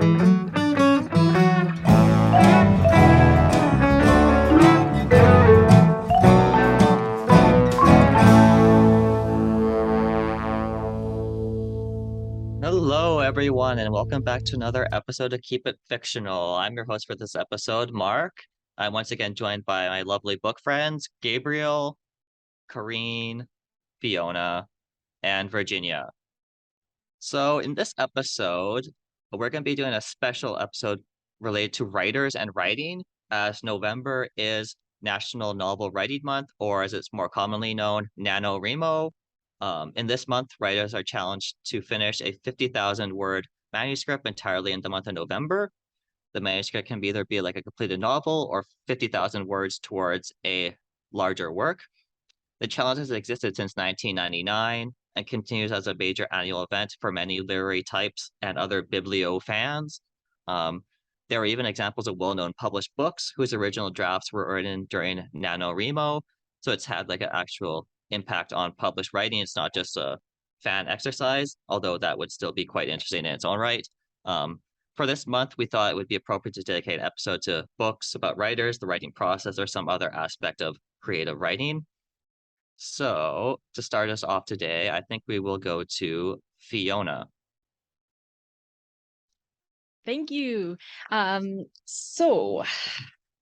Hello, everyone, and welcome back to another episode of Keep It Fictional. I'm your host for this episode, Mark. I'm once again joined by my lovely book friends, Gabriel, Kareen, Fiona, and Virginia. So, in this episode, we're going to be doing a special episode related to writers and writing, as November is National Novel Writing Month, or as it's more commonly known, NaNoWriMo. In this month, writers are challenged to finish a 50,000 word manuscript entirely in the month of November. The manuscript can either be like a completed novel or 50,000 words towards a larger work. The challenge has existed since 1999 and continues as a major annual event for many literary types and other biblio fans. Um, there are even examples of well-known published books whose original drafts were written during NaNoWriMo, so it's had like an actual impact on published writing. It's not just a fan exercise, although that would still be quite interesting in its own right. For this month, we thought it would be appropriate to dedicate an episode to books about writers, the writing process, or some other aspect of creative writing. So, to start us off today, I think we will go to Fiona. Thank you. So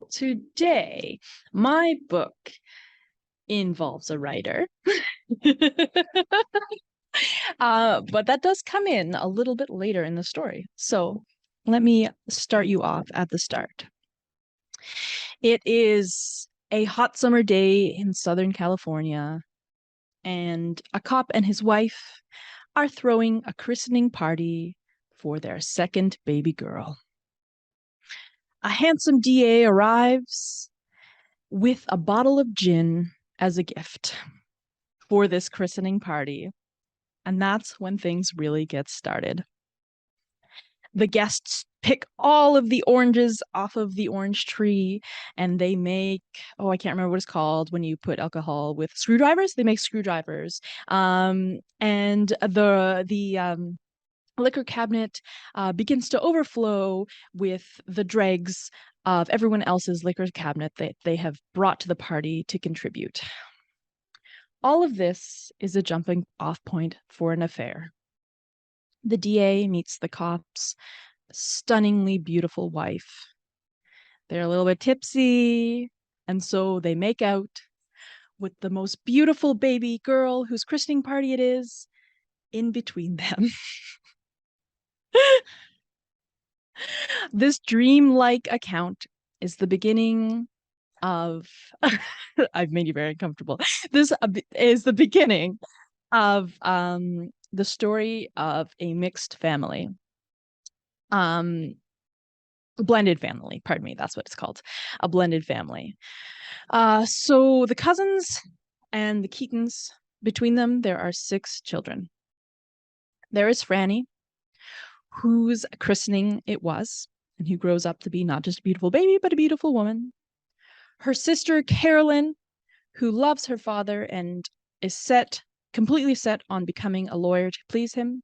today, my book involves a writer. But that does come in a little bit later in the story. So let me start you off at the start. It is a hot summer day in Southern California, and a cop and his wife are throwing a christening party for their second baby girl. A handsome DA arrives with a bottle of gin as a gift for this christening party. And that's when things really get started. The guests pick all of the oranges off of the orange tree, and they make, I can't remember what it's called when you put alcohol with screwdrivers. They make screwdrivers. And the liquor cabinet begins to overflow with the dregs of everyone else's liquor cabinet that they have brought to the party to contribute. All of this is a jumping off point for an affair. The DA meets the cop's stunningly beautiful wife. They're a little bit tipsy, and so they make out with the most beautiful baby girl whose christening party it is in between them. This dreamlike account is the beginning of I've made you very uncomfortable. This is the beginning of the story of a mixed family. Blended family, pardon me, that's what it's called. A blended family. So the cousins and the Keatons, between them, there are 6 children. There is Franny, whose christening it was, and who grows up to be not just a beautiful baby, but a beautiful woman. Her sister, Carolyn, who loves her father and is completely set on becoming a lawyer to please him.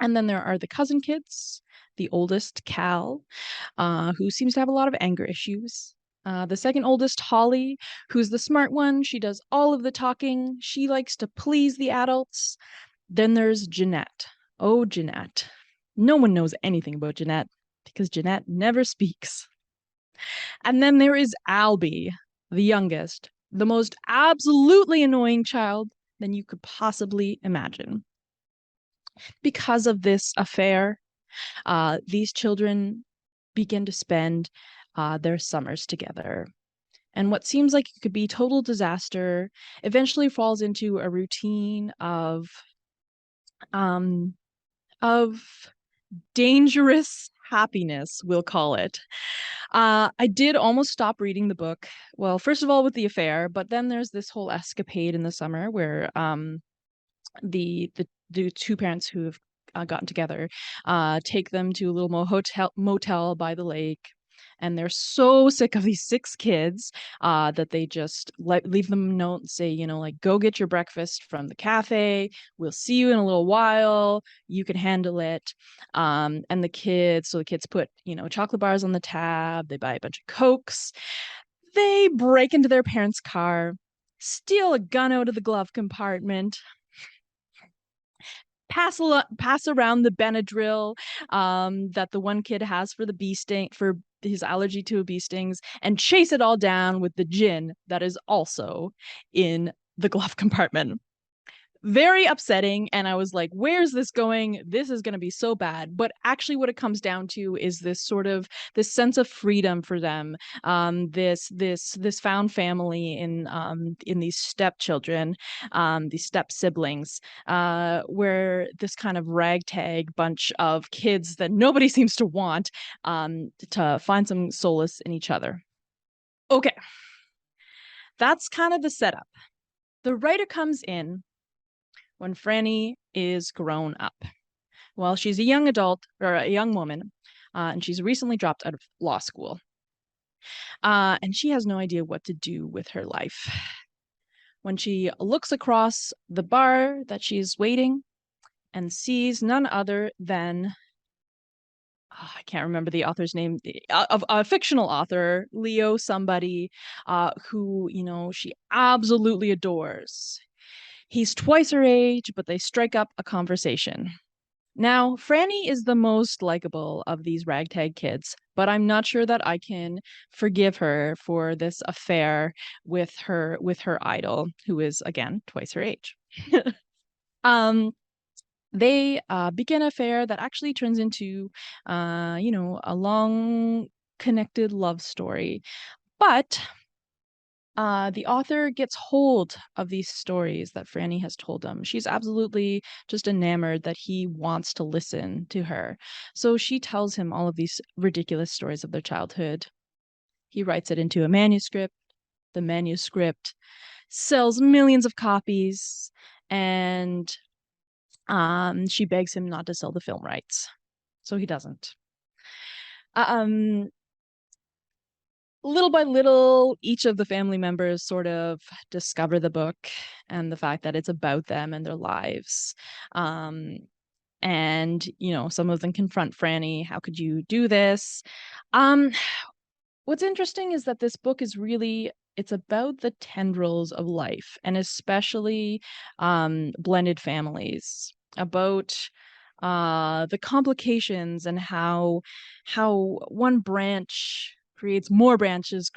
And then there are the cousin kids, the oldest, Cal, who seems to have a lot of anger issues. The second oldest, Holly, who's the smart one. She does all of the talking. She likes to please the adults. Then there's Jeanette. Oh, Jeanette. No one knows anything about Jeanette because Jeanette never speaks. And then there is Albie, the youngest, the most absolutely annoying child than you could possibly imagine. Because of this affair, these children begin to spend their summers together. And what seems like it could be total disaster eventually falls into a routine of dangerous happiness, we'll call it. I did almost stop reading the book. Well, first of all, with the affair, but then there's this whole escapade in the summer where the 2 parents who have gotten together take them to a little motel by the lake. And they're so sick of these 6 kids that they just leave them a note and say, like, go get your breakfast from the cafe. We'll see you in a little while. You can handle it. And the kids put, chocolate bars on the tab. They buy a bunch of Cokes. They break into their parents' car, steal a gun out of the glove compartment, pass around the Benadryl that the one kid has for the bee sting, for his allergy to bee stings, and chase it all down with the gin that is also in the glove compartment. Very upsetting, and I was like, where's this going? This is going to be so bad. But actually what it comes down to is this sense of freedom for them, this found family in these stepchildren, these step siblings, where this kind of ragtag bunch of kids that nobody seems to want, to find some solace in each other. Okay, that's kind of the setup. The writer comes in when Franny is grown up. Well, she's a young adult, or a young woman, and she's recently dropped out of law school. And she has no idea what to do with her life. When she looks across the bar that she's waiting and sees none other than, I can't remember the author's name, of a fictional author, Leo somebody, who, she absolutely adores. He's twice her age, but they strike up a conversation. Now, Franny is the most likable of these ragtag kids, but I'm not sure that I can forgive her for this affair with her idol, who is, again, twice her age. They begin an affair that actually turns into, a long connected love story. But the author gets hold of these stories that Franny has told him. She's absolutely just enamored that he wants to listen to her. So she tells him all of these ridiculous stories of their childhood. He writes it into a manuscript. The manuscript sells millions of copies, and she begs him not to sell the film rights. So he doesn't. Little by little, each of the family members sort of discover the book and the fact that it's about them and their lives. And, some of them confront Franny. How could you do this? What's interesting is that this book is really, it's about the tendrils of life, and especially blended families, about the complications and how one branch creates more branches.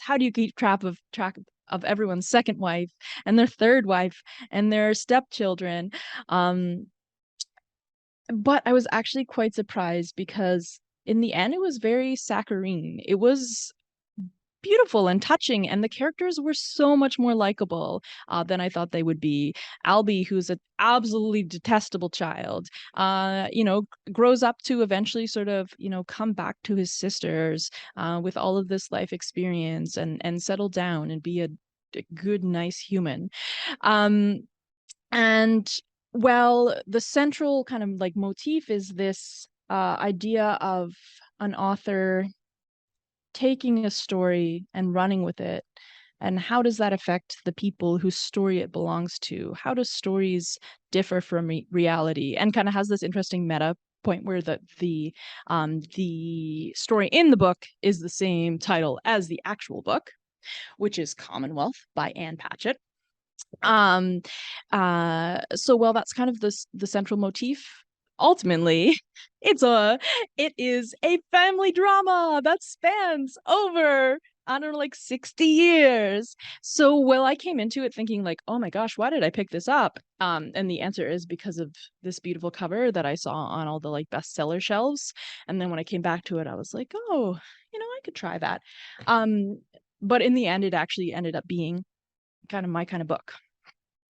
How do you keep track of everyone's second wife and their third wife and their stepchildren? But I was actually quite surprised, because in the end it was very saccharine. It was beautiful and touching, and the characters were so much more likable than I thought they would be. Albie, who's an absolutely detestable child, grows up to eventually sort of, come back to his sisters with all of this life experience, and settle down and be a good, nice human. And well, the central kind of like motif is this idea of an author taking a story and running with it, and how does that affect the people whose story it belongs to? How do stories differ from reality? And kind of has this interesting meta point where the story in the book is the same title as the actual book, which is Commonwealth by Ann Patchett. So well, that's kind of the central motif. Ultimately, it is a family drama that spans over, I don't know, like 60 years. So well, I came into it thinking like, oh my gosh, why did I pick this up? And the answer is because of this beautiful cover that I saw on all the like bestseller shelves. And then when I came back to it, I was like, oh, I could try that. But in the end, it actually ended up being kind of my kind of book.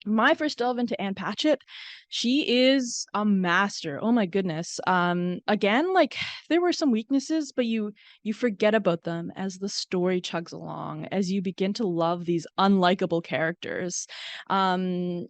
My first delve into Ann Patchett, she is a master. Oh my goodness. Again, like, there were some weaknesses, but you forget about them as the story chugs along, as you begin to love these unlikable characters. And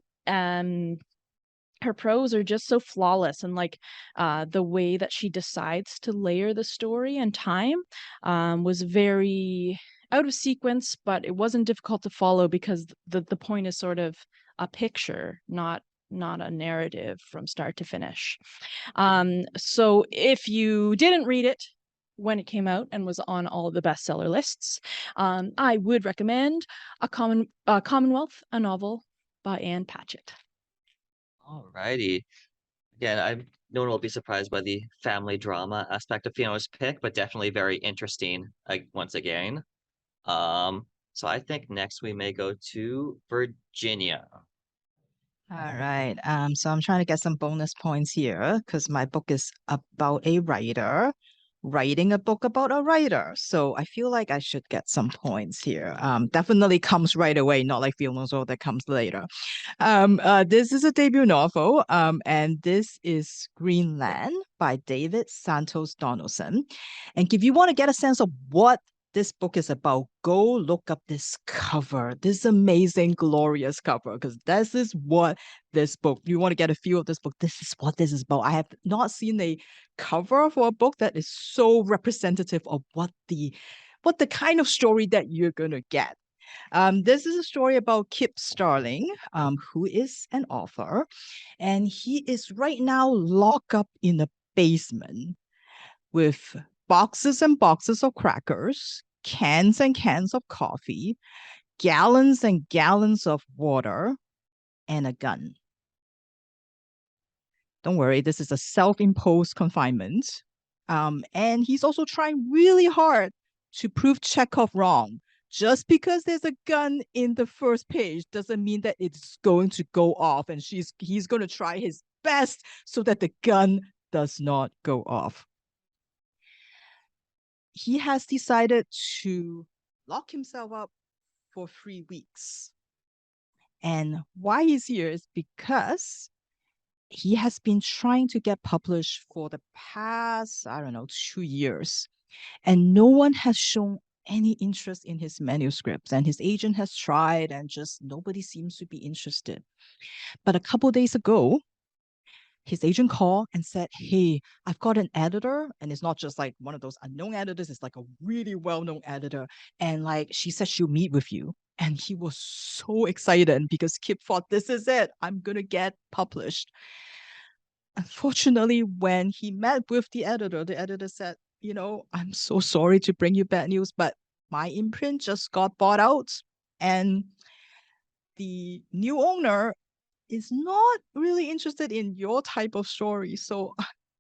her prose are just so flawless, and like the way that she decides to layer the story and time was very out of sequence, but it wasn't difficult to follow because the point is sort of a picture, not a narrative from start to finish. So if you didn't read it when it came out and was on all of the bestseller lists, I would recommend Commonwealth, a novel by Ann Patchett. Alrighty. Again, no one will be surprised by the family drama aspect of Fiona's pick, but definitely very interesting, once again. So I think next we may go to Virginia. All right. So I'm trying to get some bonus points here because my book is about a writer writing a book about a writer. So I feel like I should get some points here. Definitely comes right away, not like Fiona's World that comes later. This is a debut novel, and this is Greenland by David Santos Donaldson. And if you want to get a sense of what this book is about, go look up this cover, this amazing, glorious cover, because this is what this book, you want to get a feel of this book, this is what this is about. I have not seen a cover for a book that is so representative of what the kind of story that you're gonna get. This is a story about Kip Starling, who is an author, and he is right now locked up in a basement with boxes and boxes of crackers, cans and cans of coffee, gallons and gallons of water, and a gun. Don't worry, this is a self-imposed confinement. And he's also trying really hard to prove Chekhov wrong. Just because there's a gun in the first page doesn't mean that it's going to go off, and he's going to try his best so that the gun does not go off. He has decided to lock himself up for 3 weeks. And why he's here is because he has been trying to get published for the past, 2 years. And no one has shown any interest in his manuscripts. And his agent has tried, and just nobody seems to be interested. But a couple days ago, his agent called and said, hey, I've got an editor, and it's not just like one of those unknown editors, it's like a really well-known editor. And like she said she'll meet with you. And he was so excited because Kip thought, this is it, I'm gonna get published. Unfortunately, when he met with the editor said, I'm so sorry to bring you bad news, but my imprint just got bought out, and the new owner is not really interested in your type of story. So,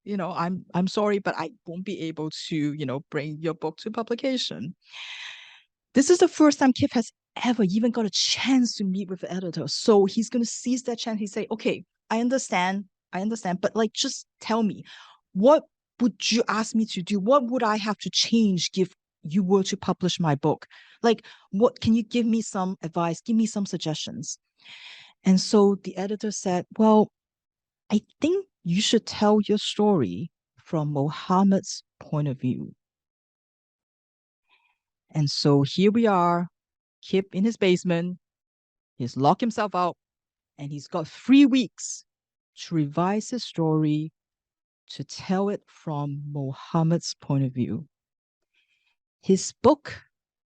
I'm sorry, but I won't be able to, bring your book to publication. This is the first time Kip has ever even got a chance to meet with the editor. So he's going to seize that chance. He say, okay, I understand, but like, just tell me, what would you ask me to do? What would I have to change if you were to publish my book? Like, what can you give me some advice? Give me some suggestions. And so the editor said, well, I think you should tell your story from Mohammed's point of view. And so here we are, Kip in his basement. He's locked himself out, and he's got 3 weeks to revise his story, to tell it from Mohammed's point of view. His book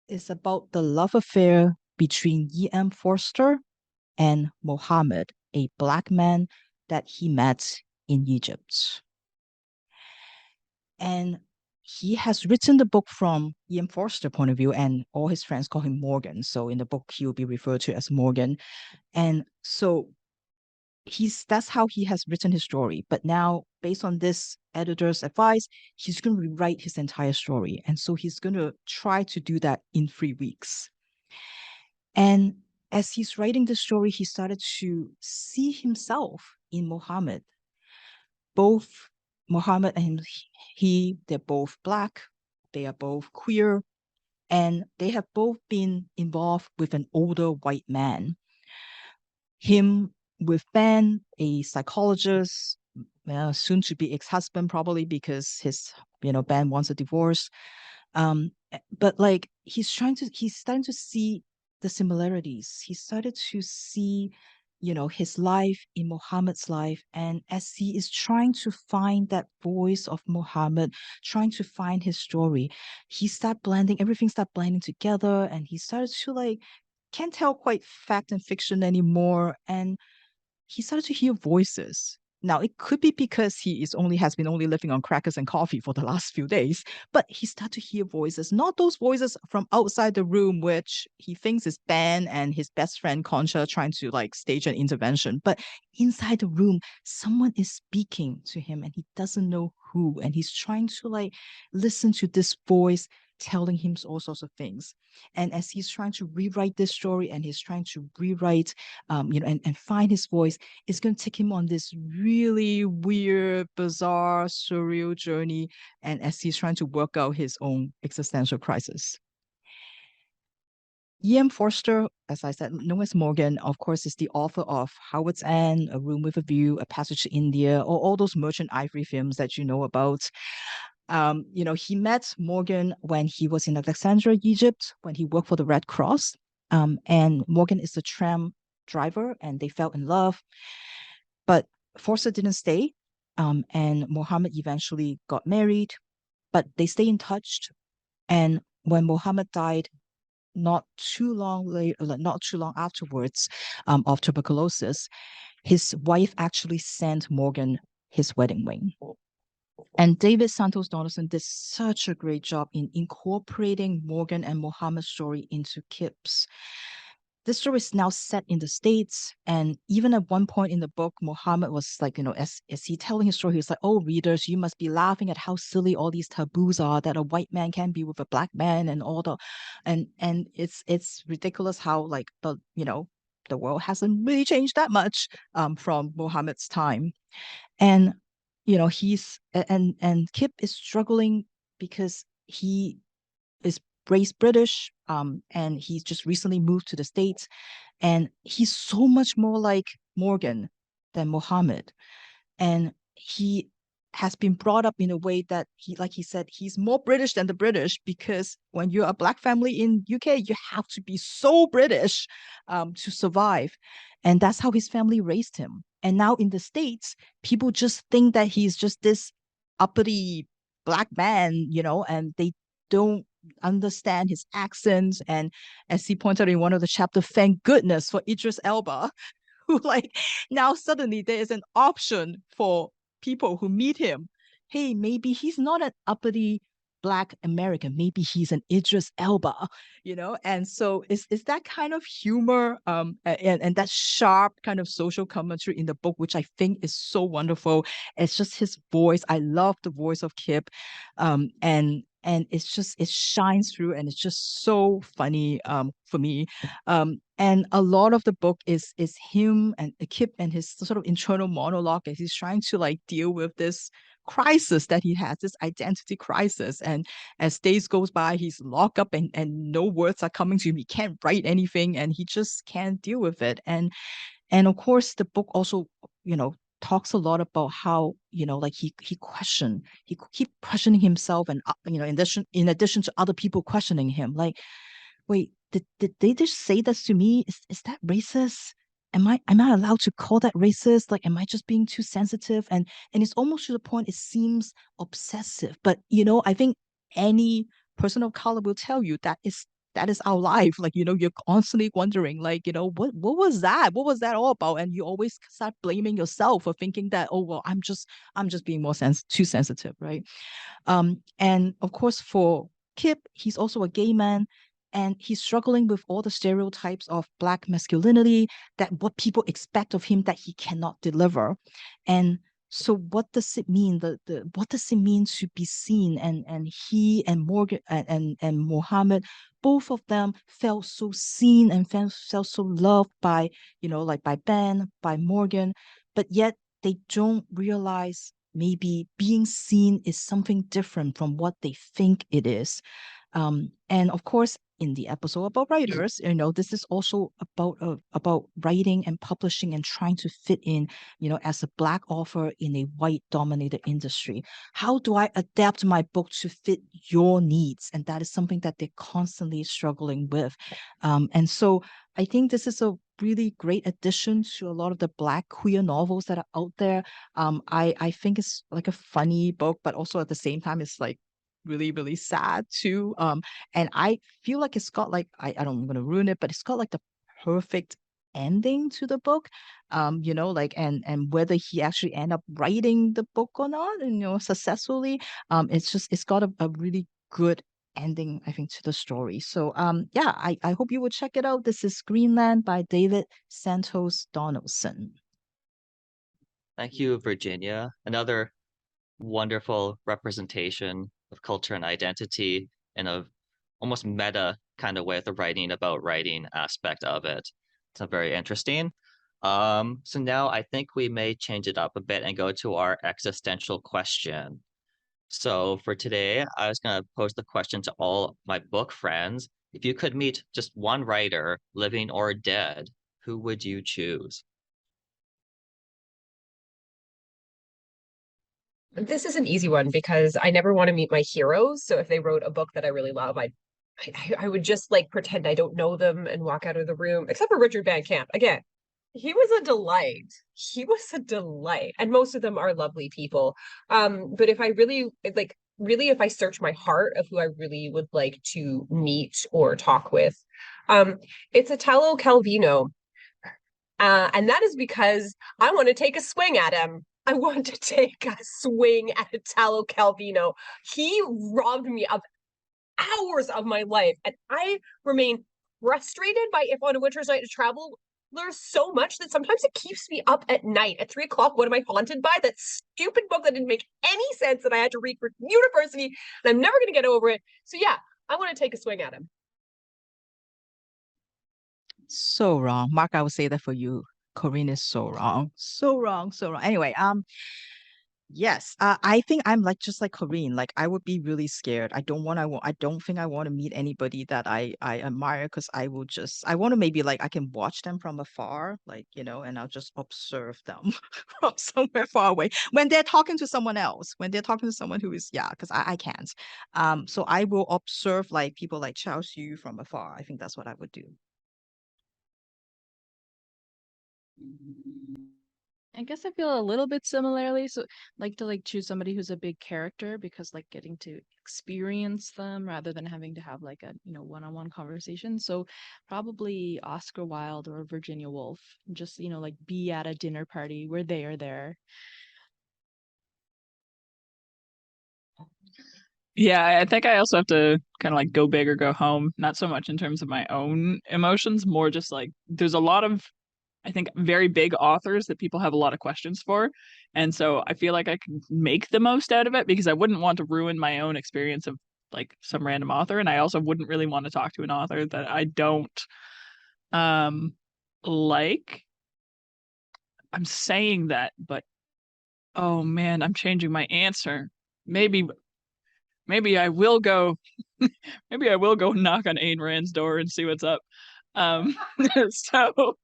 is about the love affair between E.M. Forster and Mohammed, a black man that he met in Egypt. And he has written the book from E.M. Forster's point of view, and all his friends call him Morgan. So in the book, he will be referred to as Morgan. And so that's how he has written his story. But now, based on this editor's advice, he's going to rewrite his entire story. And so he's going to try to do that in 3 weeks. And as he's writing the story, he started to see himself in Mohammed. Both Mohammed and they're both black, they are both queer, and they have both been involved with an older white man. Him with Ben, a psychologist, soon to be ex-husband probably because his, Ben wants a divorce. But like he's starting to see the similarities. He started to see his life in Muhammad's life. And as he is trying to find that voice of Muhammad, trying to find his story, everything started blending together, and he started to can't tell quite fact and fiction anymore. And he started to hear voices. Now, it could be because he has been only living on crackers and coffee for the last few days, but he started to hear voices, not those voices from outside the room, which he thinks is Ben and his best friend Concha trying to stage an intervention, but inside the room, someone is speaking to him and he doesn't know who, and he's trying to listen to this voice telling him all sorts of things. And as he's trying to rewrite this story, and he's trying to rewrite, and find his voice, it's going to take him on this really weird, bizarre, surreal journey. And as he's trying to work out his own existential crisis. E.M. Forster, as I said, known as Morgan, of course, is the author of Howard's End, A Room with a View, A Passage to India, or all those Merchant Ivory films that you know about. He met Morgan when he was in Alexandria, Egypt, when he worked for the Red Cross. And Morgan is a tram driver, and they fell in love. But Forster didn't stay, and Muhammad eventually got married, but they stay in touch. And when Muhammad died, not too long afterwards, of tuberculosis, his wife actually sent Morgan his wedding ring. And David Santos Donaldson did such a great job in incorporating Morgan and Muhammad's story into Kip's. This story is now set in the States, and even at one point in the book, Muhammad was as he telling his story, he was like, "Oh, readers, you must be laughing at how silly all these taboos are, that a white man can be with a black man and all the, and it's ridiculous how the world hasn't really changed that much from Muhammad's time." And Kip is struggling because he is raised British, and he's just recently moved to the States, and he's so much more like Morgan than Muhammad. And he has been brought up in a way that he said, he's more British than the British, because when you're a black family in UK, you have to be so British to survive. And that's how his family raised him. And now in the States, people just think that he's just this uppity black man, and they don't understand his accents. And as he pointed out in one of the chapters, thank goodness for Idris Elba, who now suddenly there is an option for people who meet him. Hey, maybe he's not an uppity Black American, maybe he's an Idris Elba, and so it's that kind of humor, and that sharp kind of social commentary in the book, which I think is so wonderful. It's just his voice. I love the voice of Kip, and it shines through, and it's just so funny for me. And a lot of the book is him and Kip and his sort of internal monologue as he's trying to deal with this crisis that he has, this identity crisis. And as days goes by, he's locked up, and no words are coming to him. He can't write anything, and he just can't deal with it. And of course, the book also, talks a lot about how, he keep questioning himself, and in addition to other people questioning him, wait, did they just say this to me? Is that racist? Am I allowed to call that racist? Am I just being too sensitive? And it's almost to the point it seems obsessive. But I think any person of color will tell you that is our life. You're constantly wondering, what was that? What was that all about? And you always start blaming yourself for thinking that, oh well, I'm just being too sensitive, right? And of course, for Kip, he's also a gay man, and he's struggling with all the stereotypes of Black masculinity, that what people expect of him that he cannot deliver. And so what does it mean? What does it mean to be seen? And he and Morgan and Muhammad, both of them felt so seen and felt so loved by, by Ben, by Morgan, but yet they don't realize maybe being seen is something different from what they think it is. And of course, in the episode about writers, this is also about writing and publishing and trying to fit in, as a Black author in a white dominated industry. How do I adapt my book to fit your needs? And that is something that they're constantly struggling with. And so I think this is a really great addition to a lot of the Black queer novels that are out there. I think it's like a funny book, but also at the same time, it's like really, really sad too. And I feel like it's got like, I don't want to ruin it, but it's got like the perfect ending to the book. And whether he actually end up writing the book or not, and successfully, it's got a really good ending, I think, to the story. So yeah, I hope you will check it out. This is Greenland by David Santos Donaldson. Thank you, Virginia. Another wonderful representation of culture and identity in a almost meta kind of way, the writing about writing aspect of it. It's very interesting. So now I think we may change it up a bit and go to our existential question. So for today, I was going to pose the question to all my book friends. If you could meet just one writer, living or dead, who would you choose? This is an easy one because I never want to meet my heroes. So if they wrote a book that I really love, I would just like pretend I don't know them and walk out of the room, except for Richard Van Camp. Again, he was a delight. He was a delight. And most of them are lovely people. But if I really if I search my heart of who I really would like to meet or talk with, it's Italo Calvino. And that is because I want to take a swing at him. I want to take a swing at Italo Calvino. He robbed me of hours of my life, and I remain frustrated by If on a Winter's Night to Travel. There's so much that sometimes it keeps me up at night at 3 o'clock. What am I haunted by? That stupid book that didn't make any sense that I had to read for university, and I'm never going to get over it. So yeah, I want to take a swing at him. So wrong. Mark, I would say that for you. Corinne is so wrong. So wrong. So wrong. Anyway, yes, I think I'm just like Corinne. Like I would be really scared. I don't think I want to meet anybody that I admire, because I want to maybe like I can watch them from afar, and I'll just observe them from somewhere far away when they're talking to someone else, when they're talking to someone who is, because I can't. So I will observe like people like Charles Yu from afar. I think that's what I would do. I guess I feel a little bit similarly. So like to choose somebody who's a big character, because getting to experience them rather than having to have like a one-on-one conversation. So probably Oscar Wilde or Virginia Woolf. Just be at a dinner party where they are there. Yeah, I think I also have to kind of go big or go home. Not so much in terms of my own emotions, more just there's a lot of, I think, very big authors that people have a lot of questions for. And so I feel like I can make the most out of it, because I wouldn't want to ruin my own experience of some random author. And I also wouldn't really want to talk to an author that I don't like. I'm saying that, but oh man, I'm changing my answer. Maybe I will go maybe I will go knock on Ayn Rand's door and see what's up. So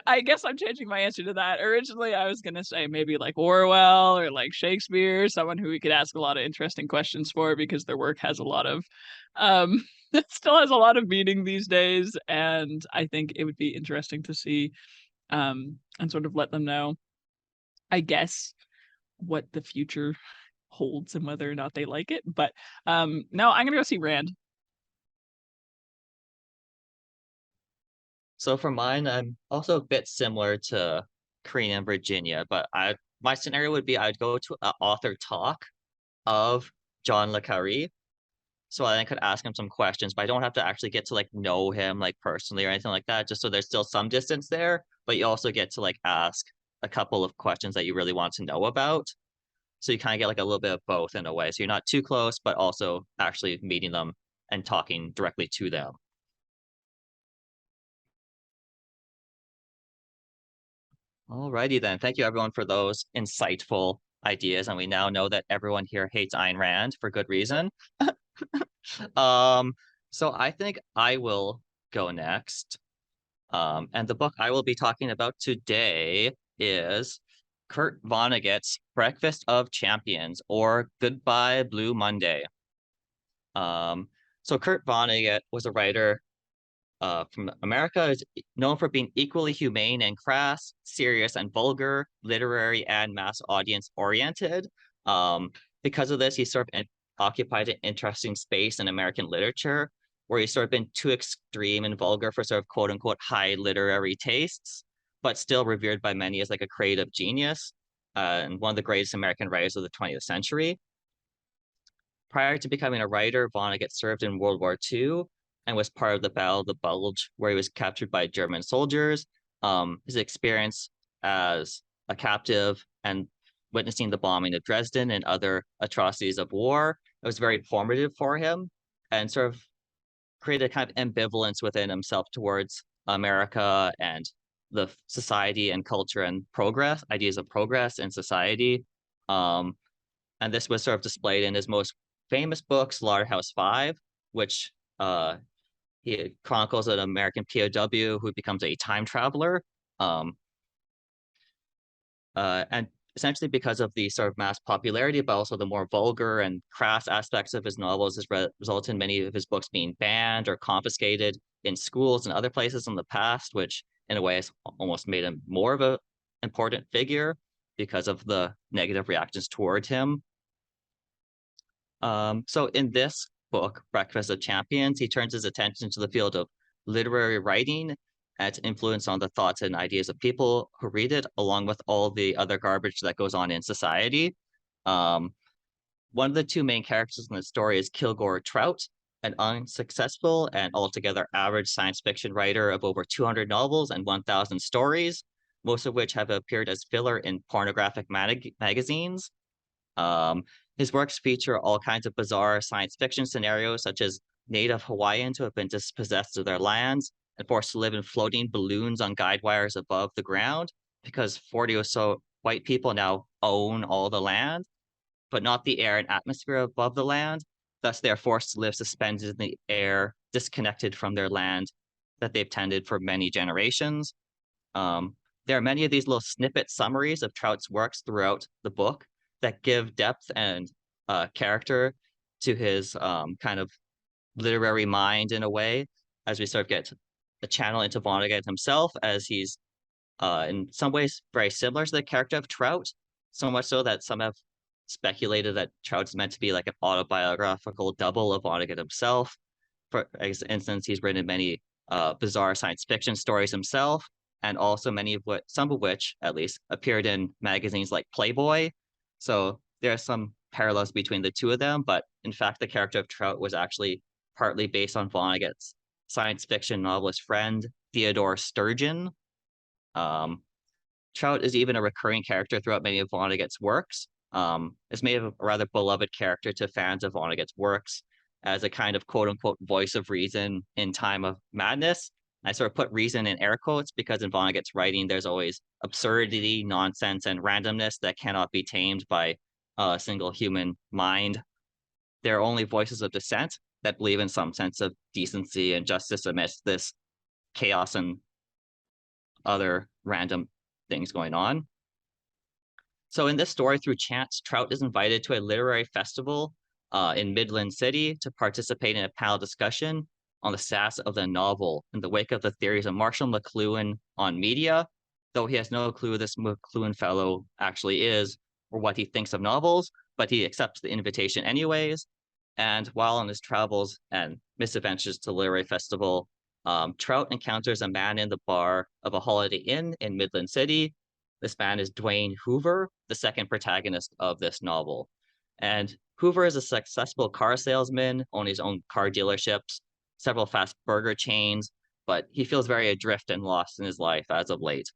I guess I'm changing my answer to that. Originally, I was going to say maybe Orwell or Shakespeare, someone who we could ask a lot of interesting questions for, because their work has a lot of, it still has a lot of meaning these days. And I think it would be interesting to see and sort of let them know, I guess, what the future holds and whether or not they like it. But no, I'm going to go see Rand. So for mine, I'm also a bit similar to Korean and Virginia, but my scenario would be I'd go to an author talk of John le Carré, so I could ask him some questions, but I don't have to actually get to know him personally or anything like that, just so there's still some distance there, but you also get to ask a couple of questions that you really want to know about. So you kind of get a little bit of both in a way. So you're not too close, but also actually meeting them and talking directly to them. Alrighty then. Thank you everyone for those insightful ideas. And we now know that everyone here hates Ayn Rand for good reason. So I think I will go next. And the book I will be talking about today is Kurt Vonnegut's Breakfast of Champions, or Goodbye Blue Monday. So Kurt Vonnegut was a writer from America, is known for being equally humane and crass, serious and vulgar, literary and mass audience oriented. Because of this, he sort of occupied an interesting space in American literature, where he's sort of been too extreme and vulgar for sort of quote unquote high literary tastes, but still revered by many as like a creative genius and one of the greatest American writers of the 20th century. Prior to becoming a writer, Vonnegut served in World War II and was part of the Battle of the Bulge, where he was captured by German soldiers. His experience as a captive and witnessing the bombing of Dresden and other atrocities of war, it was very formative for him and sort of created a kind of ambivalence within himself towards America and the society and culture and progress, ideas of progress in society. And this was sort of displayed in his most famous book, Slaughterhouse Five, which he chronicles an American POW who becomes a time traveler. And essentially because of the sort of mass popularity, but also the more vulgar and crass aspects of his novels has resulted in many of his books being banned or confiscated in schools and other places in the past, which in a way has almost made him more of an important figure because of the negative reactions toward him. So in this book, Breakfast of Champions, he turns his attention to the field of literary writing and its influence on the thoughts and ideas of people who read it, along with all the other garbage that goes on in society. One of the two main characters in the story is Kilgore Trout, an unsuccessful and altogether average science fiction writer of over 200 novels and 1,000 stories, most of which have appeared as filler in pornographic magazines. His works feature all kinds of bizarre science fiction scenarios, such as native Hawaiians who have been dispossessed of their lands and forced to live in floating balloons on guide wires above the ground because 40 or so white people now own all the land, but not the air and atmosphere above the land. Thus, they are forced to live suspended in the air, disconnected from their land that they've tended for many generations. There are many of these little snippet summaries of Trout's works throughout the book that give depth and character to his kind of literary mind in a way, as we sort of get a channel into Vonnegut himself, as he's in some ways very similar to the character of Trout, so much so that some have speculated that Trout's meant to be like an autobiographical double of Vonnegut himself. For instance, he's written many bizarre science fiction stories himself, and also some of which, at least, appeared in magazines like Playboy. So there are some parallels between the two of them, but in fact, the character of Trout was actually partly based on Vonnegut's science fiction novelist friend, Theodore Sturgeon. Trout is even a recurring character throughout many of Vonnegut's works. It's made a rather beloved character to fans of Vonnegut's works as a kind of quote unquote voice of reason in time of madness. I sort of put reason in air quotes because in Vonnegut's writing, there's always absurdity, nonsense, and randomness that cannot be tamed by a single human mind. They're only voices of dissent that believe in some sense of decency and justice amidst this chaos and other random things going on. So in this story, through chance, Trout is invited to a literary festival in Midland City to participate in a panel discussion on the status of the novel in the wake of the theories of Marshall McLuhan on media, though he has no clue who this McLuhan fellow actually is or what he thinks of novels, but he accepts the invitation anyways. And while on his travels and misadventures to the literary festival, Trout encounters a man in the bar of a Holiday Inn in Midland City. This man is Dwayne Hoover, the second protagonist of this novel. And Hoover is a successful car salesman, owning his own car dealerships, several fast burger chains, but he feels very adrift and lost in his life as of late.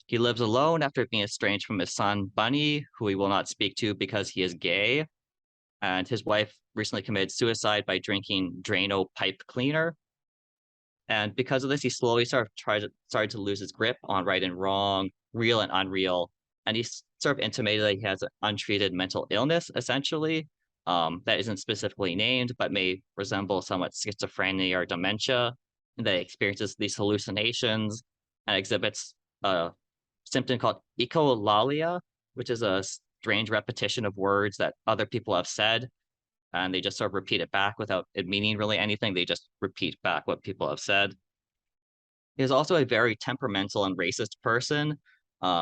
He lives alone after being estranged from his son, Bunny, who he will not speak to because he is gay. And his wife recently committed suicide by drinking Drano pipe cleaner. And because of this, he slowly started to lose his grip on right and wrong, real and unreal. And he sort of intimated that he has an untreated mental illness, essentially. that isn't specifically named, but may resemble somewhat schizophrenia or dementia, and that experiences these hallucinations and exhibits a symptom called echolalia, which is a strange repetition of words that other people have said, and they just sort of repeat it back without it meaning really anything. They just repeat back what people have said. He is also a very temperamental and racist person,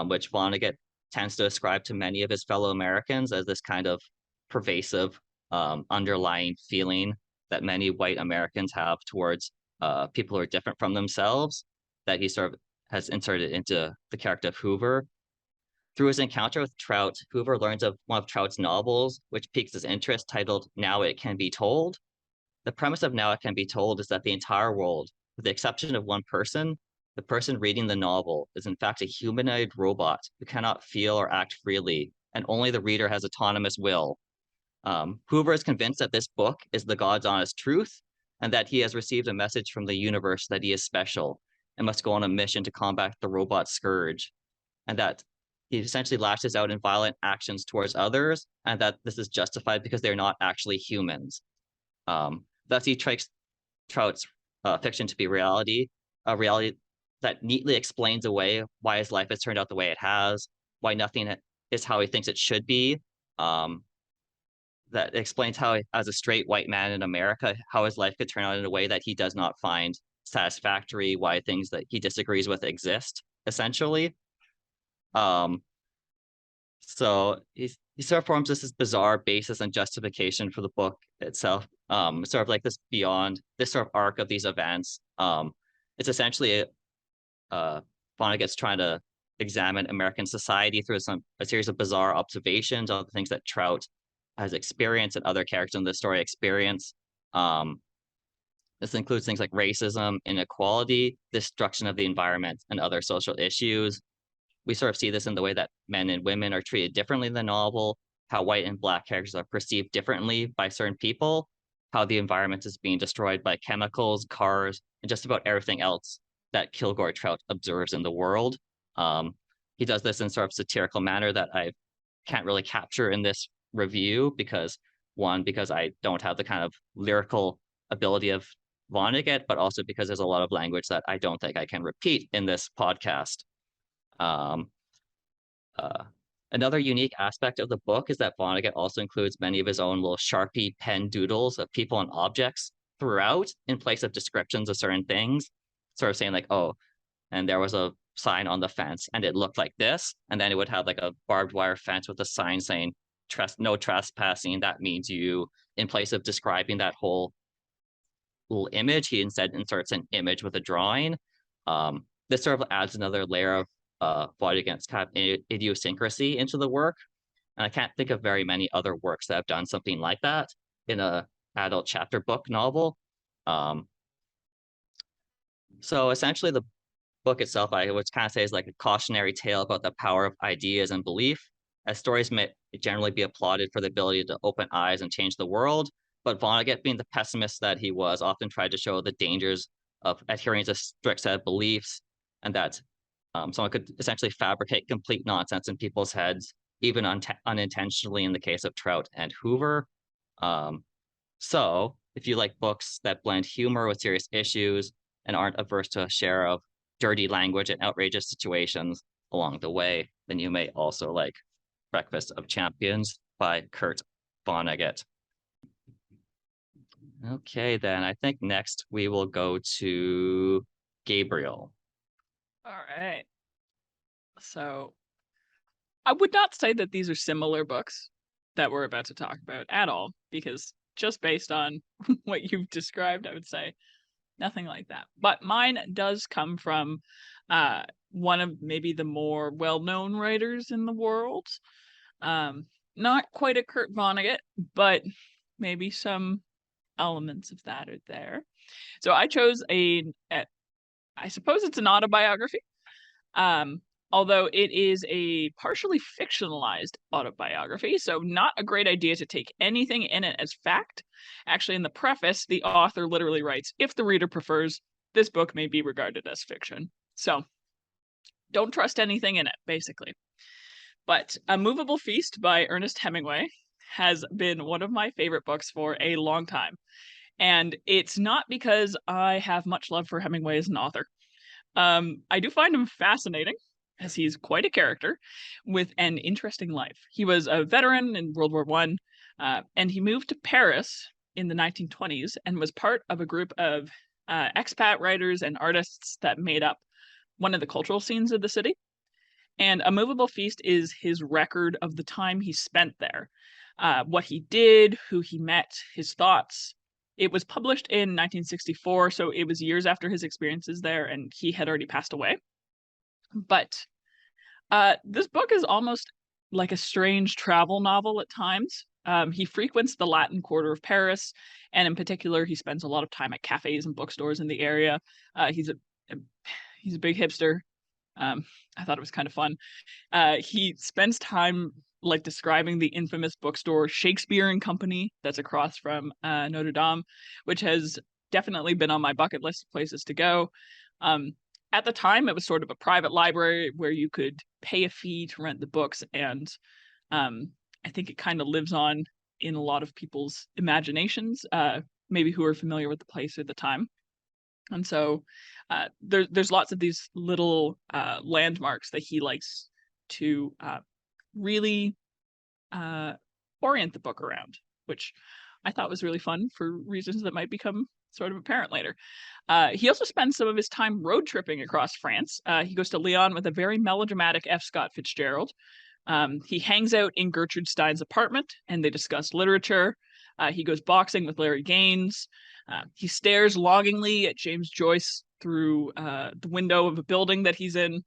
which Vonnegut tends to ascribe to many of his fellow Americans as this kind of pervasive underlying feeling that many white Americans have towards people who are different from themselves, that he sort of has inserted into the character of Hoover. Through his encounter with Trout, Hoover learns of one of Trout's novels, which piques his interest, titled Now It Can Be Told. The premise of Now It Can Be Told is that the entire world, with the exception of one person, the person reading the novel is in fact a humanoid robot who cannot feel or act freely, and only the reader has autonomous will. Hoover is convinced that this book is the God's honest truth, and that he has received a message from the universe that he is special and must go on a mission to combat the robot scourge, and that he essentially lashes out in violent actions towards others, and that this is justified because they're not actually humans. Thus, he takes Trout's fiction to be reality, a reality that neatly explains away why his life has turned out the way it has, why nothing is how he thinks it should be. That explains how, as a straight white man in America, how his life could turn out in a way that he does not find satisfactory, why things that he disagrees with exist, essentially. So he sort of forms this bizarre basis and justification for the book itself. Sort of like this beyond this sort of arc of these events. It's essentially Vonnegut's trying to examine American society through a series of bizarre observations on the things that Trout has experienced and other characters in the story experience. This includes things like racism, inequality, destruction of the environment, and other social issues. We sort of see this in the way that men and women are treated differently in the novel, how white and black characters are perceived differently by certain people, how the environment is being destroyed by chemicals, cars, and just about everything else that Kilgore Trout observes in the world. He does this in sort of satirical manner that I can't really capture in this review because I don't have the kind of lyrical ability of Vonnegut, but also because there's a lot of language that I don't think I can repeat in this podcast. Another unique aspect of the book is that Vonnegut also includes many of his own little Sharpie pen doodles of people and objects throughout in place of descriptions of certain things, sort of saying like, oh, and there was a sign on the fence and it looked like this. And then it would have like a barbed wire fence with a sign saying no trespassing. That means you, in place of describing that whole little image, he instead inserts an image with a drawing. This sort of adds another layer of Vonnegut's kind of idiosyncrasy into the work. And I can't think of very many other works that have done something like that in a adult chapter book novel. So essentially the book itself, I would kind of say, is like a cautionary tale about the power of ideas and belief, as stories may generally be applauded for the ability to open eyes and change the world. But Vonnegut, being the pessimist that he was, often tried to show the dangers of adhering to a strict set of beliefs, and that someone could essentially fabricate complete nonsense in people's heads, even unintentionally in the case of Trout and Hoover. So if you like books that blend humor with serious issues and aren't averse to a share of dirty language and outrageous situations along the way, then you may also like Breakfast of Champions by Kurt Vonnegut. Okay, then I think next we will go to Gabriel. All right. So I would not say that these are similar books that we're about to talk about at all, because just based on what you've described, I would say nothing like that. But mine does come from one of maybe the more well-known writers in the world. Not quite a Kurt Vonnegut, but maybe some elements of that are there. So I chose I suppose it's an autobiography, although it is a partially fictionalized autobiography, so not a great idea to take anything in it as fact. Actually, in the preface, the author literally writes, if the reader prefers, this book may be regarded as fiction. So don't trust anything in it, basically. But A Moveable Feast by Ernest Hemingway has been one of my favorite books for a long time. And it's not because I have much love for Hemingway as an author. I do find him fascinating, as he's quite a character with an interesting life. He was a veteran in World War I, and he moved to Paris in the 1920s and was part of a group of expat writers and artists that made up one of the cultural scenes of the city. And A Moveable Feast is his record of the time he spent there, what he did, who he met, his thoughts. It was published in 1964, so it was years after his experiences there, and he had already passed away. But this book is almost like a strange travel novel at times. He frequents the Latin Quarter of Paris, and in particular, he spends a lot of time at cafes and bookstores in the area. He's a big hipster. I thought it was kind of fun. He spends time like describing the infamous bookstore Shakespeare and Company that's across from Notre Dame, which has definitely been on my bucket list of places to go. At the time, it was sort of a private library where you could pay a fee to rent the books, and I think it kind of lives on in a lot of people's imaginations, maybe who are familiar with the place at the time. And so there's lots of these little landmarks that he likes to really orient the book around, which I thought was really fun for reasons that might become sort of apparent later. He also spends some of his time road tripping across France. He goes to Lyon with a very melodramatic F. Scott Fitzgerald. He hangs out in Gertrude Stein's apartment and they discuss literature. He goes boxing with Larry Gaines. He stares longingly at James Joyce through the window of a building that he's in.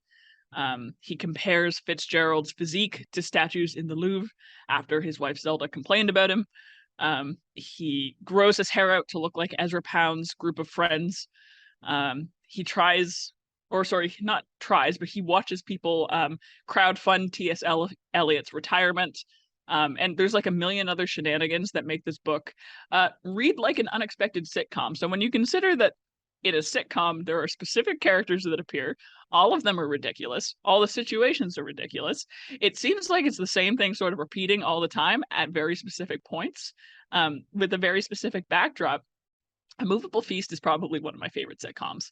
He compares Fitzgerald's physique to statues in the Louvre after his wife Zelda complained about him. He grows his hair out to look like Ezra Pound's group of friends. He watches people crowdfund T.S. Eliot's retirement. And there's like a million other shenanigans that make this book read like an unexpected sitcom. So when you consider that in a sitcom, there are specific characters that appear, all of them are ridiculous, all the situations are ridiculous. It seems like it's the same thing sort of repeating all the time at very specific points, with a very specific backdrop. A Moveable Feast is probably one of my favorite sitcoms.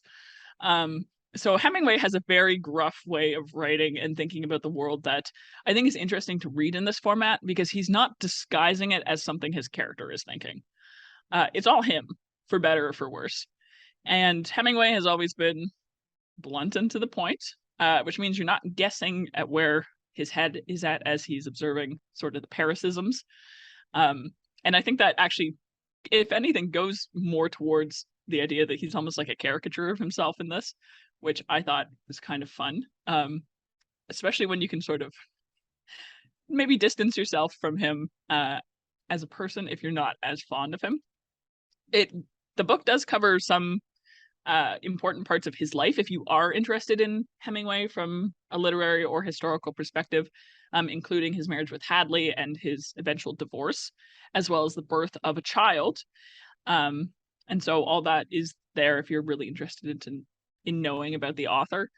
So Hemingway has a very gruff way of writing and thinking about the world that I think is interesting to read in this format because he's not disguising it as something his character is thinking. It's all him, for better or for worse. And Hemingway has always been blunt and to the point, which means you're not guessing at where his head is at as he's observing sort of the Parisisms. And I think that actually, if anything, goes more towards the idea that he's almost like a caricature of himself in this, which I thought was kind of fun, especially when you can sort of maybe distance yourself from him as a person if you're not as fond of him. The book does cover some important parts of his life if you are interested in Hemingway from a literary or historical perspective, including his marriage with Hadley and his eventual divorce, as well as the birth of a child. And so all that is there if you're really interested in knowing about the author.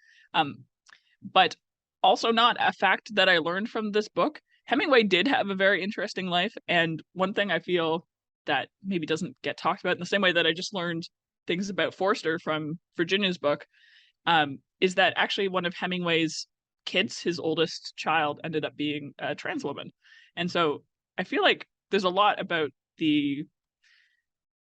But also not a fact that I learned from this book. Hemingway did have a very interesting life, and one thing I feel that maybe doesn't get talked about in the same way that I just learned things about Forster from Virginia's book, is that actually one of Hemingway's kids, his oldest child, ended up being a trans woman. And so I feel like there's a lot about the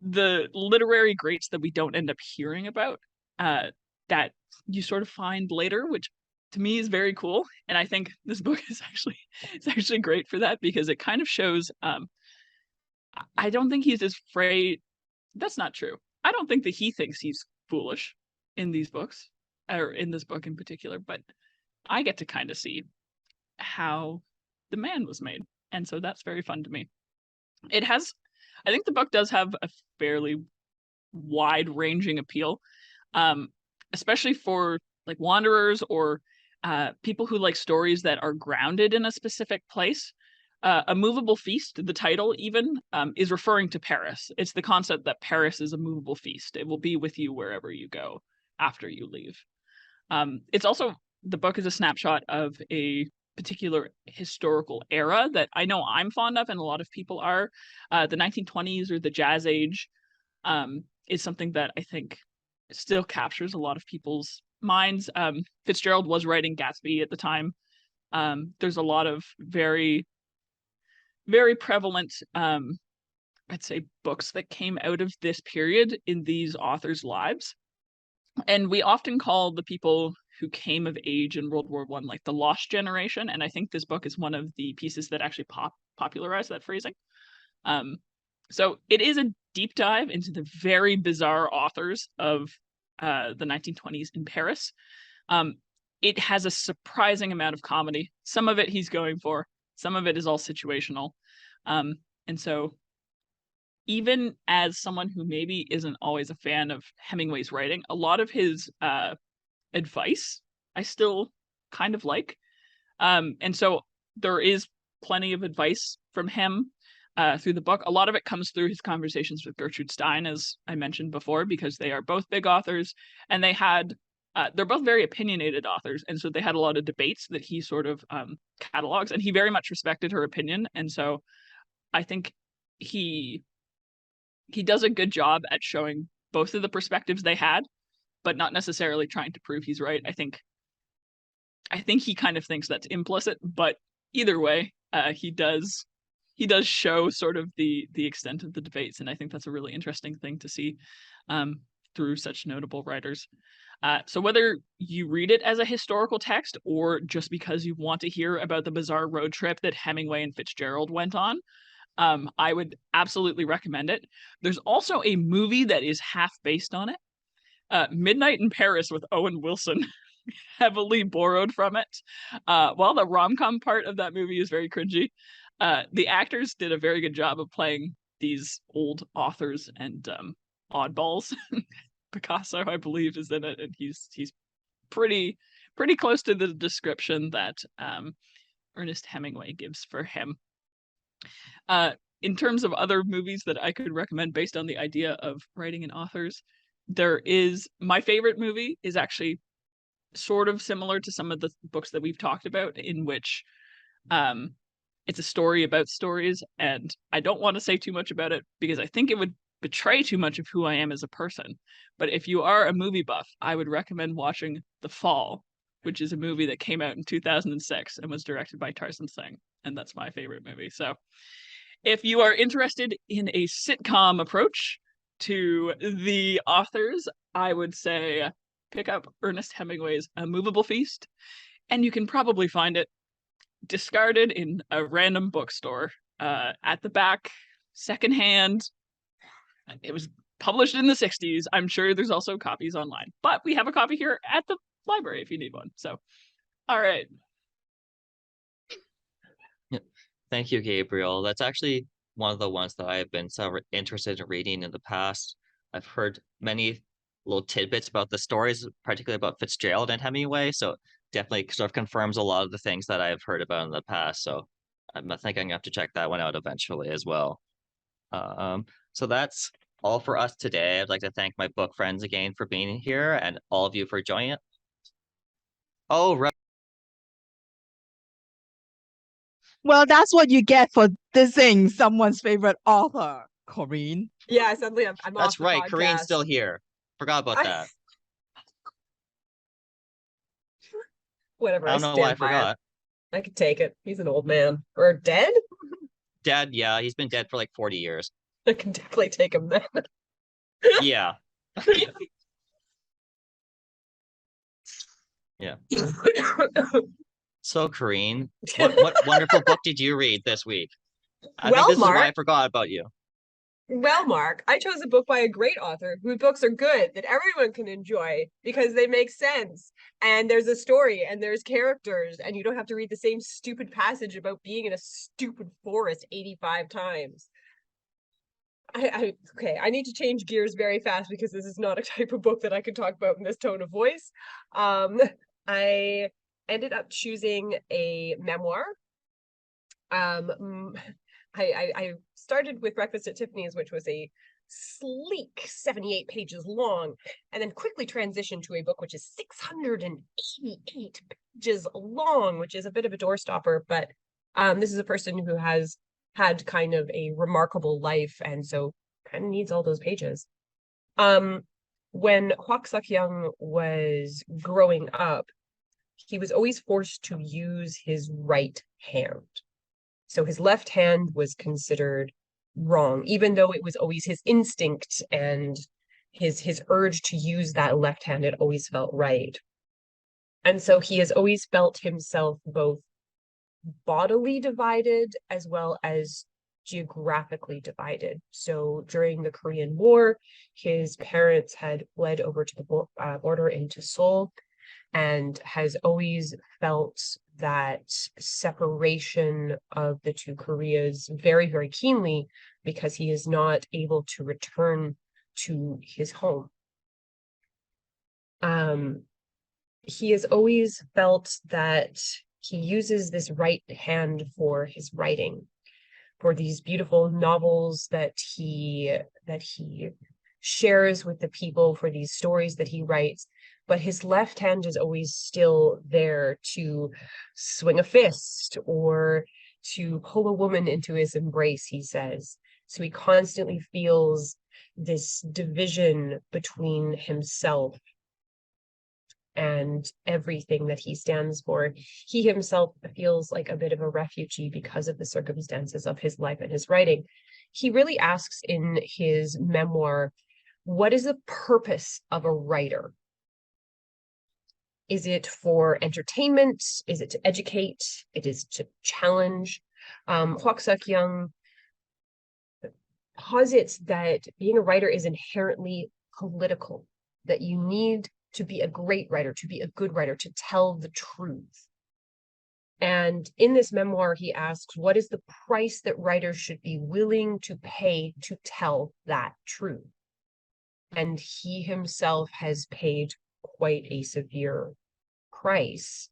literary greats that we don't end up hearing about that you sort of find later, which to me is very cool. And I think this book is actually great for that because it kind of shows I don't think he's as afraid. That's not true. I don't think that he thinks he's foolish in these books, or in this book in particular, but I get to kind of see how the man was made. And so that's very fun to me. I think the book does have a fairly wide-ranging appeal, especially for like wanderers or people who like stories that are grounded in a specific place. A Moveable Feast, the title even, is referring to Paris. It's the concept that Paris is a movable feast. It will be with you wherever you go after you leave. It's also, the book is a snapshot of a particular historical era that I know I'm fond of and a lot of people are. The 1920s or the Jazz Age is something that I think still captures a lot of people's minds. Fitzgerald was writing Gatsby at the time. There's a lot of very, very prevalent, I'd say, books that came out of this period in these authors' lives. And we often call the people who came of age in World War I like the lost generation. And I think this book is one of the pieces that actually popularized that phrasing. So it is a deep dive into the very bizarre authors of the 1920s in Paris. It has a surprising amount of comedy. Some of it he's going for, some of it is all situational. And so even as someone who maybe isn't always a fan of Hemingway's writing, a lot of his advice I still kind of like. And so there is plenty of advice from him through the book. A lot of it comes through his conversations with Gertrude Stein, as I mentioned before, because they are both big authors, and they're both very opinionated authors, and so they had a lot of debates that he sort of catalogs, and he very much respected her opinion. And so I think he does a good job at showing both of the perspectives they had, but not necessarily trying to prove he's right. I think he kind of thinks that's implicit, but either way, he does show sort of the extent of the debates, and I think that's a really interesting thing to see through such notable writers. So whether you read it as a historical text or just because you want to hear about the bizarre road trip that Hemingway and Fitzgerald went on, I would absolutely recommend it. There's also a movie that is half based on it. Midnight in Paris with Owen Wilson, heavily borrowed from it. While the rom-com part of that movie is very cringy, the actors did a very good job of playing these old authors and oddballs. Picasso, I believe, is in it, and he's pretty close to the description that Ernest Hemingway gives for him. In terms of other movies that I could recommend based on the idea of writing in authors, my favorite movie is actually sort of similar to some of the books that we've talked about, in which it's a story about stories, and I don't want to say too much about it because I think it would betray too much of who I am as a person. But if you are a movie buff, I would recommend watching The Fall, which is a movie that came out in 2006 and was directed by Tarsem Singh, and that's my favorite movie. So if you are interested in a sitcom approach to the authors, I would say pick up Ernest Hemingway's A Moveable Feast, and you can probably find it discarded in a random bookstore at the back, secondhand. It was published in the 60s. I'm sure there's also copies online, but we have a copy here at the library if you need one. So, all right. Yeah. Thank you, Gabriel. That's actually one of the ones that I've been so interested in reading in the past. I've heard many little tidbits about the stories, particularly about Fitzgerald and Hemingway. So definitely sort of confirms a lot of the things that I've heard about in the past. So I think I'm gonna have to check that one out eventually as well. So that's all for us today. I'd like to thank my book friends again for being here and all of you for joining it. Oh, right. Well, that's what you get for dissing someone's favorite author, Corinne. Yeah, suddenly I'm That's off the right. podcast. Corinne's still here. Forgot about that. Whatever, I don't know why I stand by it. forgot. I could take it. He's an old man. Or dead? Dead, yeah. He's been dead for like 40 years. I can definitely take him then. Yeah. Yeah. So, Corinne, what wonderful book did you read this week? I think this is why I forgot about you. Well, Mark, I chose a book by a great author whose books are good, that everyone can enjoy because they make sense. And there's a story and there's characters, and you don't have to read the same stupid passage about being in a stupid forest 85 times. Okay, I need to change gears very fast because this is not a type of book that I could talk about in this tone of voice. I ended up choosing a memoir. I started with Breakfast at Tiffany's, which was a sleek 78 pages long, and then quickly transitioned to a book which is 688 pages long, which is a bit of a doorstopper, but this is a person who has had kind of a remarkable life, and so kind of needs all those pages. When Hwang Sok-yong was growing up, he was always forced to use his right hand. So his left hand was considered wrong, even though it was always his instinct and his urge to use that left hand, it always felt right. And so he has always felt himself both bodily divided as well as geographically divided. So during the Korean War, his parents had fled over to the border into Seoul, and has always felt that separation of the two Koreas very, very keenly, because he is not able to return to his home. He has always felt that he uses this right hand for his writing, for these beautiful novels that he shares with the people, for these stories that he writes, but his left hand is always still there to swing a fist or to pull a woman into his embrace, he says. So he constantly feels this division between himself and everything that he stands for. He himself feels like a bit of a refugee because of the circumstances of his life and his writing. He really asks in his memoir, what is the purpose of a writer? Is it for entertainment? Is it to educate? It is to challenge. Hwang Sok-yong posits that being a writer is inherently political, that you need to be a great writer, to be a good writer, to tell the truth. And in this memoir, he asks, what is the price that writers should be willing to pay to tell that truth? And he himself has paid quite a severe price,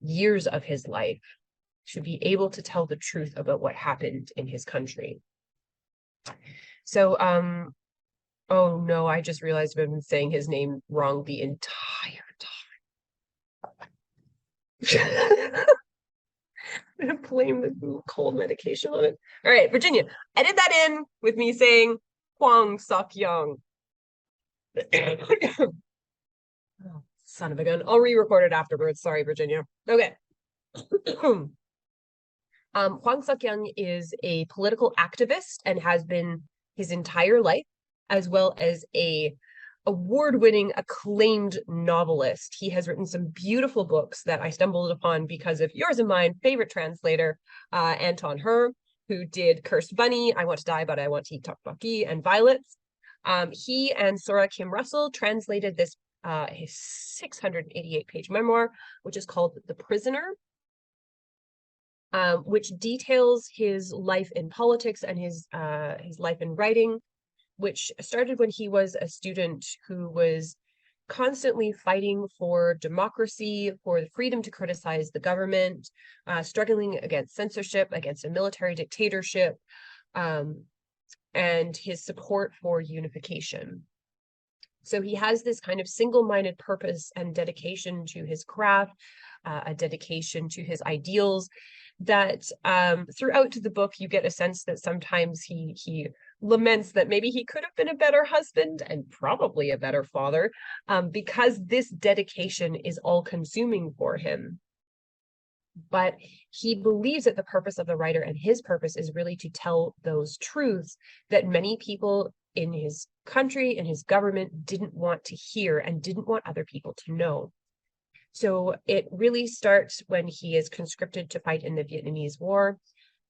years of his life, to be able to tell the truth about what happened in his country. So, oh no, I just realized I've been saying his name wrong the entire time. I'm gonna blame the cold medication on it. All right, Virginia, edit that in with me saying Hwang Sok-yong. Oh, son of a gun. I'll re-record it afterwards. Sorry, Virginia. Okay. Hwang Sok-yong is a political activist and has been his entire life, as well as a award-winning, acclaimed novelist. He has written some beautiful books that I stumbled upon because of yours and mine favorite translator, Anton, who did Cursed Bunny, I Want to Die, But I Want to Eat Tteokbokki, and Violets. He and Sora Kim Russell translated this his 688-page memoir, which is called The Prisoner, which details his life in politics and his life in writing, which started when he was a student who was constantly fighting for democracy, for the freedom to criticize the government, struggling against censorship, against a military dictatorship, and his support for unification. So he has this kind of single-minded purpose and dedication to his craft, a dedication to his ideals, that throughout the book you get a sense that sometimes he laments that maybe he could have been a better husband and probably a better father, because this dedication is all-consuming for him. But he believes that the purpose of the writer and his purpose is really to tell those truths that many people in his country and his government didn't want to hear and didn't want other people to know. So it really starts when he is conscripted to fight in the Vietnamese War,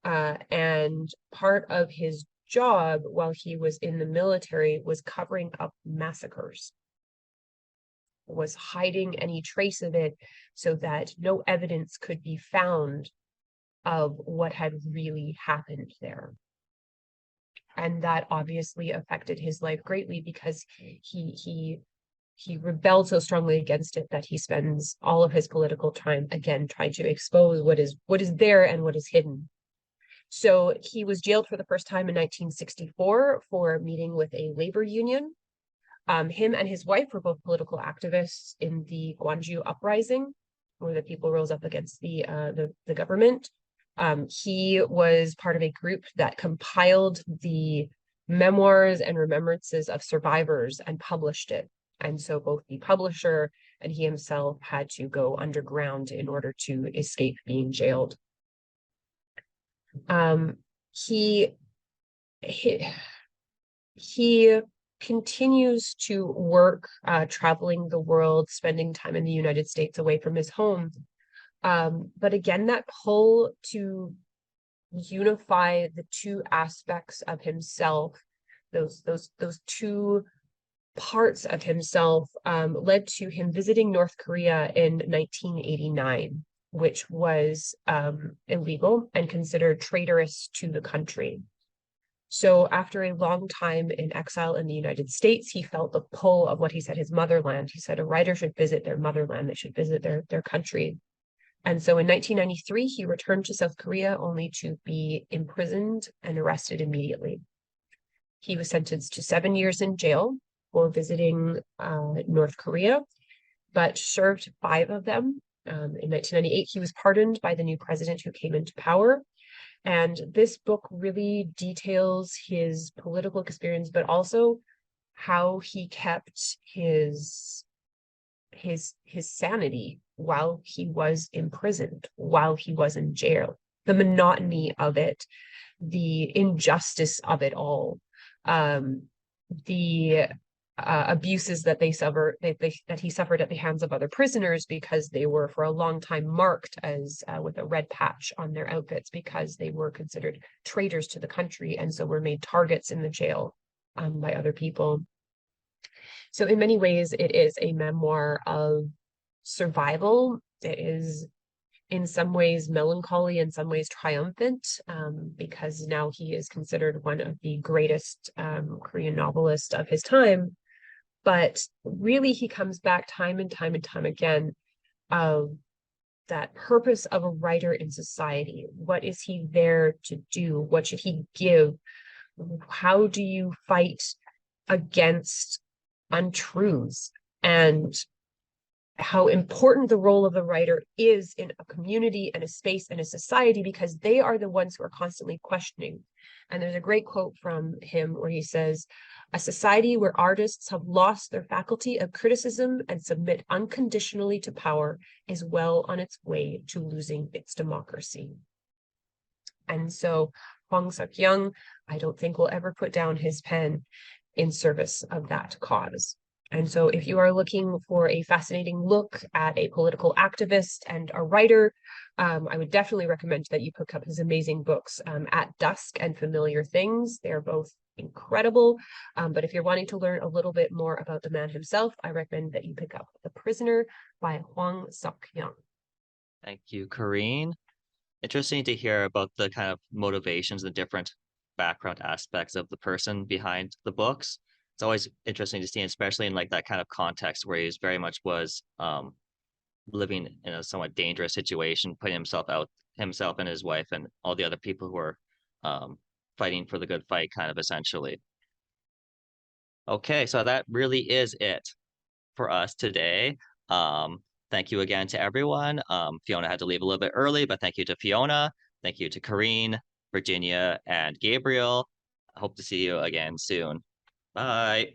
and part of his job while he was in the military was covering up massacres, was hiding any trace of it so that no evidence could be found of what had really happened there. And that obviously affected his life greatly, because he rebelled so strongly against it that he spends all of his political time again trying to expose what is there and what is hidden. So he was jailed for the first time in 1964 for meeting with a labor union. Him and his wife were both political activists in the Gwangju uprising, where the people rose up against the government. He was part of a group that compiled the memoirs and remembrances of survivors and published it. And so both the publisher and he himself had to go underground in order to escape being jailed. He continues to work, traveling the world, spending time in the United States away from his home. But again, that pull to unify the two aspects of himself, those two parts of himself, led to him visiting North Korea in 1989, which was illegal and considered traitorous to the country. So after a long time in exile in the United States, he felt the pull of what he said, his motherland. He said a writer should visit their motherland, they should visit their country. And so in 1993, he returned to South Korea only to be imprisoned and arrested immediately. He was sentenced to 7 years in jail for visiting North Korea, but served 5 of them. In 1998, he was pardoned by the new president who came into power. And this book really details his political experience, but also how he kept his sanity while he was imprisoned, while he was in jail. The monotony of it, the injustice of it all, the abuses that he suffered at the hands of other prisoners, because they were for a long time marked as with a red patch on their outfits because they were considered traitors to the country, and so were made targets in the jail by other people. So in many ways, it is a memoir of survival. It is in some ways melancholy, in some ways triumphant, because now he is considered one of the greatest Korean novelists of his time. But really, he comes back time and time and time again of that purpose of a writer in society. What is he there to do? What should he give? How do you fight against untruths? And how important the role of the writer is in a community and a space and a society, because they are the ones who are constantly questioning. And there's a great quote from him where he says, "A society where artists have lost their faculty of criticism and submit unconditionally to power is well on its way to losing its democracy." And so Hwang Sok-yong, I don't think, will ever put down his pen in service of that cause. And so if you are looking for a fascinating look at a political activist and a writer, I would definitely recommend that you pick up his amazing books, At Dusk and Familiar Things. They're both incredible. But if you're wanting to learn a little bit more about the man himself, I recommend that you pick up The Prisoner by Hwang Sok-yong. Thank you, Kareen. Interesting to hear about the kind of motivations and different background aspects of the person behind the books. It's always interesting to see, especially in like that kind of context where he very much was living in a somewhat dangerous situation, putting himself and his wife and all the other people who are fighting for the good fight, kind of essentially. Okay, so that really is it for us today. Thank you again to everyone. Fiona had to leave a little bit early, but thank you to Fiona. Thank you to Kareen, Virginia, and Gabriel. I hope to see you again soon. Bye.